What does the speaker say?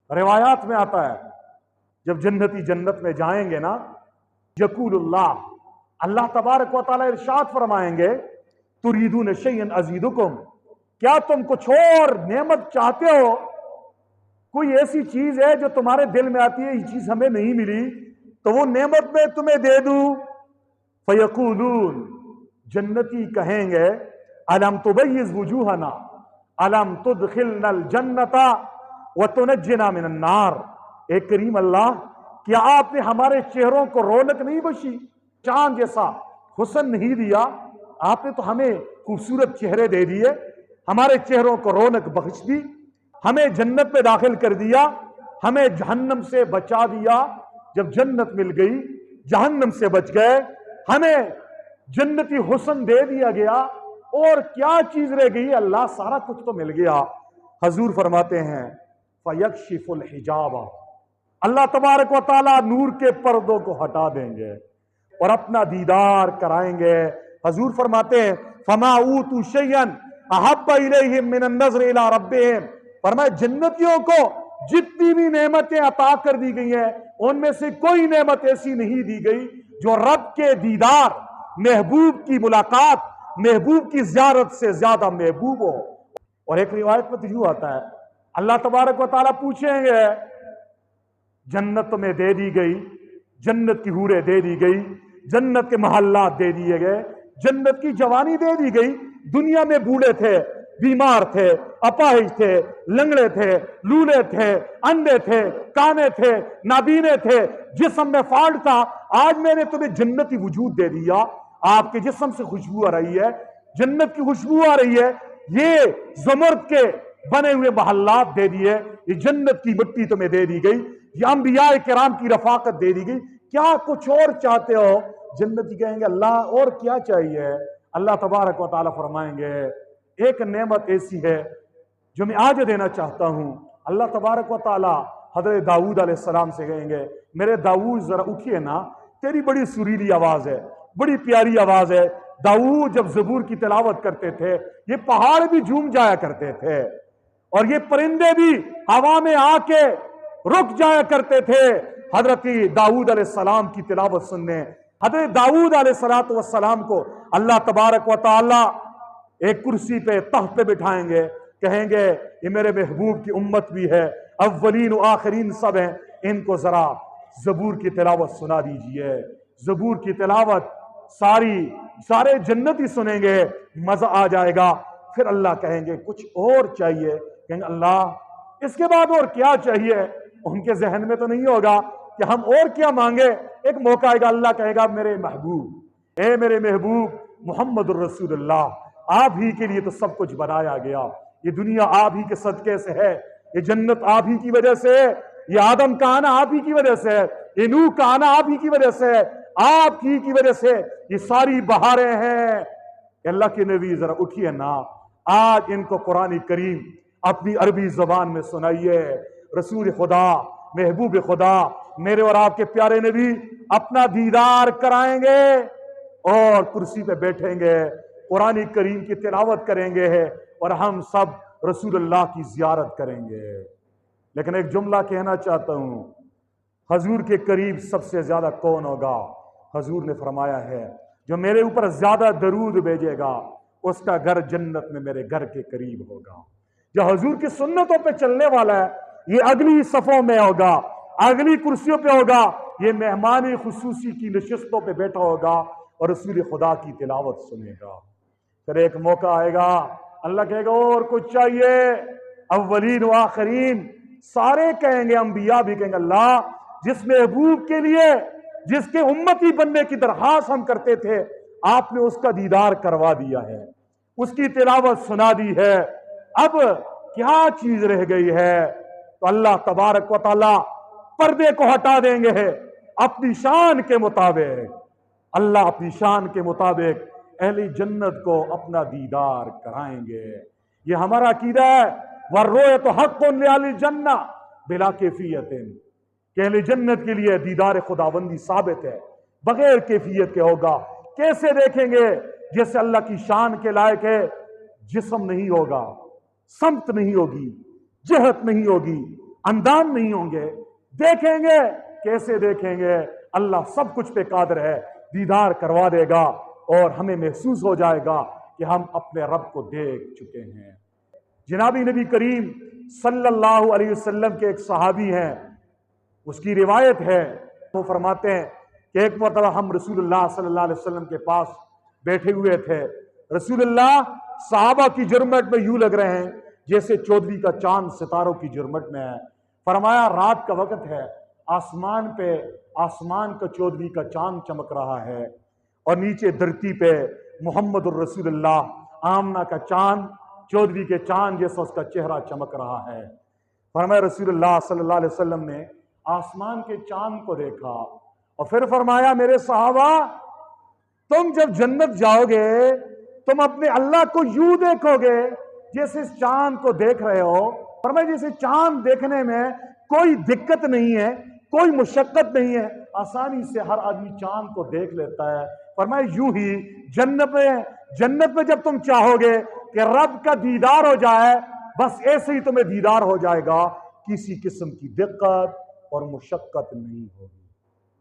روایات میں آتا ہے جب جنتی جنت میں جائیں گے نا، یقول اللہ تبارک و تعالی ارشاد فرمائیں گے تریدون شیئا ازیدکم، کیا تم کچھ اور نعمت چاہتے ہو؟ کوئی ایسی چیز ہے جو تمہارے دل میں آتی ہے یہ چیز ہمیں نہیں ملی تو وہ نعمت میں تمہیں دے دوں؟ فیقولون، جنتی کہیں گے الم تبیض وجوہنا الم تدخلنا الجنت وتنجنا من النار، اے کریم اللہ کیا آپ نے ہمارے چہروں کو رونق نہیں بخشی، چاند جیسا حسن نہیں دیا؟ آپ نے تو ہمیں خوبصورت چہرے دے دیے، ہمارے چہروں کو رونق بخش دی، ہمیں جنت میں داخل کر دیا، ہمیں جہنم سے بچا دیا۔ جب جنت مل گئی، جہنم سے بچ گئے، ہمیں جنتی حسن دے دیا گیا، اور کیا چیز رہ گئی؟ اللہ سارا کچھ تو مل گیا۔ حضور فرماتے ہیں فَيَكْشِفُ الْحِجَابَ، اللہ تبارک و تعالیٰ نور کے پردوں کو ہٹا دیں گے اور اپنا دیدار کرائیں گے۔ حضور فرماتے ہیں فَمَا أُوتُوا شَيْئًا أَحَبَّ إِلَيْهِم مِّنَ النَّظْرِ إِلَىٰ رَبِّهِمْ، فرمایا جنتیوں کو جتنی بھی نعمتیں عطا کر دی گئی ہیں ان میں سے کوئی نعمت ایسی نہیں دی گئی جو رب کے دیدار، محبوب کی ملاقات، محبوب کی زیارت سے زیادہ محبوب ہو۔ اور ایک روایت میں تو یوں آتا ہے اللہ تبارک و تعالیٰ پوچھیں گے جنت میں دے دی گئی، جنت کی حوریں دے دی گئی، جنت کے محلات دے دیے گئے، جنت کی جوانی دے دی گئی، دنیا میں بوڑھے تھے، بیمار تھے، اپاہج تھے، لنگڑے تھے، لولے تھے، اندھے تھے، کانے تھے، نابینے تھے، جسم میں فالٹ تھا، آج میں نے تمہیں جنتی وجود دے دیا، آپ کے جسم سے خوشبو آ رہی ہے، جنت کی خوشبو آ رہی ہے، یہ زمرد کے بنے ہوئے محلات دے دیے، یہ جنت کی مٹی تمہیں دے دی گئی، یہ انبیاء کرام کی رفاقت دے دی گئی، کیا کچھ اور چاہتے ہو؟ جنتی کہیں گے اللہ اور کیا چاہیے؟ اللہ تبارک و تعالیٰ فرمائیں گے ایک نعمت ایسی ہے جو میں آج دینا چاہتا ہوں۔ اللہ تبارک و تعالیٰ حضرت داؤد علیہ السلام سے کہیں گے میرے داؤد ذرا اٹھیے نا، تیری بڑی سریلی آواز ہے، بڑی پیاری آواز ہے۔ داؤد جب زبور کی تلاوت کرتے تھے یہ پہاڑ بھی جھوم جایا کرتے تھے اور یہ پرندے بھی ہوا میں آ کے رک جایا کرتے تھے حضرت داؤد علیہ السلام کی تلاوت سننے۔ حضرت داؤد علیہ السلام کو اللہ تبارک و تعالی ایک کرسی پہ، تخت پہ بٹھائیں گے، کہیں گے یہ میرے محبوب کی امت بھی ہے، اولین و آخرین سب ہیں، ان کو ذرا زبور کی تلاوت سنا دیجئے۔ زبور کی تلاوت سارے جنتی سنیں گے، مزہ آ جائے گا۔ پھر اللہ کہیں گے کچھ اور چاہیے، کہیں گے اللہ اس کے بعد اور کیا چاہیے؟ ان کے ذہن میں تو نہیں ہوگا کہ ہم اور کیا مانگے۔ ایک موقع آئے گا اللہ کہے گا میرے محبوب، اے میرے محبوب محمد الرسول اللہ، آپ ہی کے لیے تو سب کچھ بنایا گیا، یہ دنیا آپ ہی کے صدقے سے ہے، یہ جنت آپ ہی کی وجہ سے ہے، یہ آدم کا آنا آپ ہی کی وجہ سے ہے، یہ نوح کا آنا آپ ہی کی وجہ سے ہے، آپ ہی کی وجہ سے یہ ساری بہاریں ہیں۔ کہ اللہ کے نبی ذرا اٹھیے نا، آج ان کو قرآن کریم اپنی عربی زبان میں سنائیے۔ رسول خدا، محبوب خدا، میرے اور آپ کے پیارے نبی اپنا دیدار کرائیں گے اور کرسی پہ بیٹھیں گے، قرآن کریم کی تلاوت کریں گے اور ہم سب رسول اللہ کی زیارت کریں گے۔ لیکن ایک جملہ کہنا چاہتا ہوں، حضور کے قریب سب سے زیادہ کون ہوگا؟ حضور نے فرمایا ہے جو میرے اوپر زیادہ درود بھیجے گا اس کا گھر جنت میں میرے گھر کے قریب ہوگا۔ جو حضور کی سنتوں پہ چلنے والا ہے یہ اگلی صفوں میں ہوگا، اگلی کرسیوں پہ ہوگا، یہ مہمان خصوصی کی نشستوں پہ بیٹھا ہوگا اور رسول خدا کی تلاوت سنے گا۔ پھر ایک موقع آئے گا اللہ کہے گا اور کچھ چاہیے؟ اولین و آخرین سارے کہیں گے، انبیاء بھی کہیں گے اللہ جس محبوب کے لیے، جس کے امتی بننے کی درخواست ہم کرتے تھے آپ نے اس کا دیدار کروا دیا ہے، اس کی تلاوت سنا دی ہے، اب کیا چیز رہ گئی ہے؟ تو اللہ تبارک و تعالی پردے کو ہٹا دیں گے اپنی شان کے مطابق۔ اللہ اپنی شان کے مطابق اہل جنت کو اپنا دیدار کرائیں گے۔ یہ ہمارا عقیدہ ہے، وَالرُّؤْيَةُ حَقٌّ لِأَهْلِ الْجَنَّةِ بِلَا کیفیت، کہ اہل جنت کے لیے دیدار خداوندی ثابت ہے، بغیر کیفیت کے ہوگا۔ کیسے دیکھیں گے؟ جیسے اللہ کی شان کے لائق ہے، جسم نہیں ہوگا، سمت نہیں ہوگی، جہت نہیں ہوگی، اندان نہیں ہوں گے، دیکھیں گے، کیسے دیکھیں گے؟ اللہ سب کچھ پہ قادر ہے، دیدار کروا دے گا اور ہمیں محسوس ہو جائے گا کہ ہم اپنے رب کو دیکھ چکے ہیں۔ جنابی نبی کریم صلی اللہ علیہ وسلم کے ایک صحابی ہیں، اس کی روایت ہے، وہ فرماتے ہیں کہ ایک مرتبہ ہم رسول اللہ صلی اللہ علیہ وسلم کے پاس بیٹھے ہوئے تھے، رسول اللہ صحابہ کی جرمٹ میں یوں لگ رہے ہیں جیسے چودھویں کا چاند ستاروں کی جرمٹ میں ہے۔ فرمایا رات کا وقت ہے، آسمان پہ آسمان کا چودھویں کا چاند چمک رہا ہے، اور نیچے دھرتی پہ محمد الرسول اللہ آمنہ کا چاند چودھویں کے چاند جیسا اس کا چہرہ چمک رہا ہے۔ فرمایا رسول اللہ صلی اللہ علیہ وسلم نے آسمان کے چاند کو دیکھا اور پھر فرمایا میرے صحابہ، تم جب جنت جاؤ گے تم اپنے اللہ کو یوں دیکھو گے جیسے اس چاند کو دیکھ رہے ہو۔ فرمایا جیسے چاند دیکھنے میں کوئی دقت نہیں ہے، کوئی مشقت نہیں ہے، آسانی سے ہر آدمی چاند کو دیکھ لیتا ہے۔ فرمایا یوں ہی جنت میں جب تم چاہو گے کہ رب کا دیدار ہو جائے، بس ایسے ہی تمہیں دیدار ہو جائے گا، کسی قسم کی دقت اور مشقت نہیں ہوگی۔